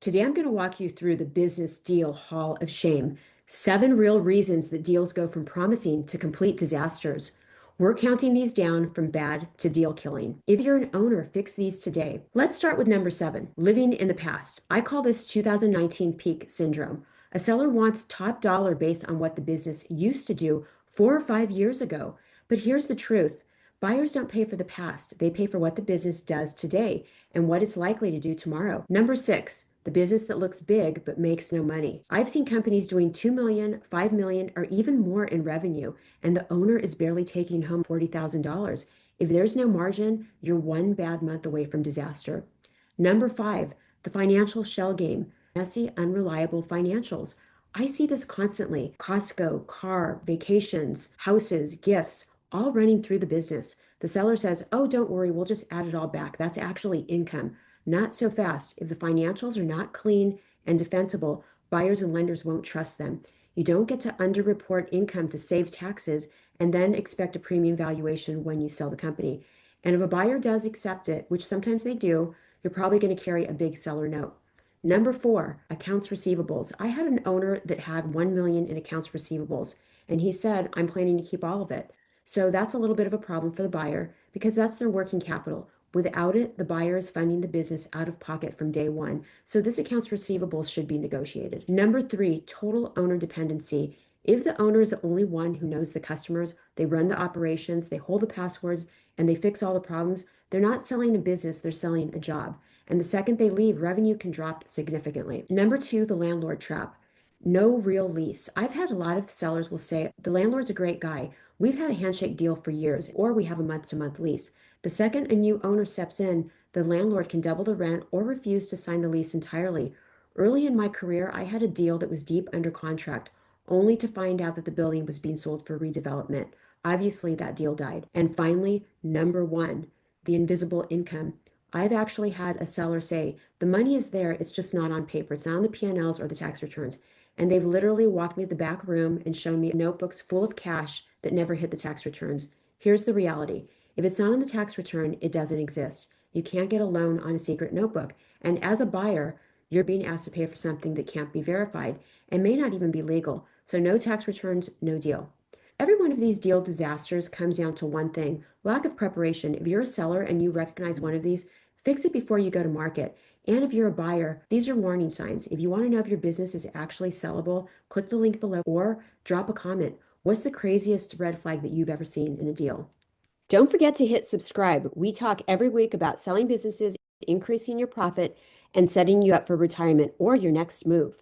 Today, I'm going to walk you through the business deal hall of shame. 7 real reasons that deals go from promising to complete disasters. We're counting these down from bad to deal killing. If you're an owner, fix these today. Let's start with number 7, living in the past. I call this 2019 peak syndrome. A seller wants top dollar based on what the business used to do 4 or 5 years ago. But here's the truth. Buyers don't pay for the past. They pay for what the business does today and what it's likely to do tomorrow. Number 6, the business that looks big but makes no money. I've seen companies doing 2 million, 5 million, or even more in revenue, and the owner is barely taking home $40,000. If there's no margin, you're one bad month away from disaster. Number 5, the financial shell game. Messy, unreliable financials. I see this constantly. Costco, car, vacations, houses, gifts, all running through the business. The seller says, oh, don't worry, we'll just add it all back. That's actually income. Not so fast. If the financials are not clean and defensible, buyers and lenders won't trust them. You don't get to underreport income to save taxes and then expect a premium valuation when you sell the company. And if a buyer does accept it, which sometimes they do, you're probably going to carry a big seller note. Number 4, accounts receivables. I had an owner that had 1 million in accounts receivables, and he said, I'm planning to keep all of it. So that's a little bit of a problem for the buyer because that's their working capital. Without it, the buyer is funding the business out of pocket from day one. So this accounts receivable should be negotiated. Number 3, total owner dependency. If the owner is the only one who knows the customers, they run the operations, they hold the passwords, and they fix all the problems, they're not selling a business, they're selling a job. And the second they leave, revenue can drop significantly. Number 2, the landlord trap. No real lease. I've had a lot of sellers will say, the landlord's a great guy. We've had a handshake deal for years, or we have a month-to-month lease. The second a new owner steps in, the landlord can double the rent or refuse to sign the lease entirely. Early in my career, I had a deal that was deep under contract, only to find out that the building was being sold for redevelopment. Obviously, that deal died. And finally, number 1, the invisible income. I've actually had a seller say, the money is there, it's just not on paper. It's not on the P&Ls or the tax returns. And they've literally walked me to the back room and shown me notebooks full of cash that never hit the tax returns. Here's the reality. If it's not on the tax return, it doesn't exist. You can't get a loan on a secret notebook. And as a buyer, you're being asked to pay for something that can't be verified and may not even be legal. So no tax returns, no deal. Every one of these deal disasters comes down to one thing, lack of preparation. If you're a seller and you recognize one of these, fix it before you go to market. And if you're a buyer, these are warning signs. If you want to know if your business is actually sellable, click the link below or drop a comment. What's the craziest red flag that you've ever seen in a deal? Don't forget to hit subscribe. We talk every week about selling businesses, increasing your profit, and setting you up for retirement or your next move.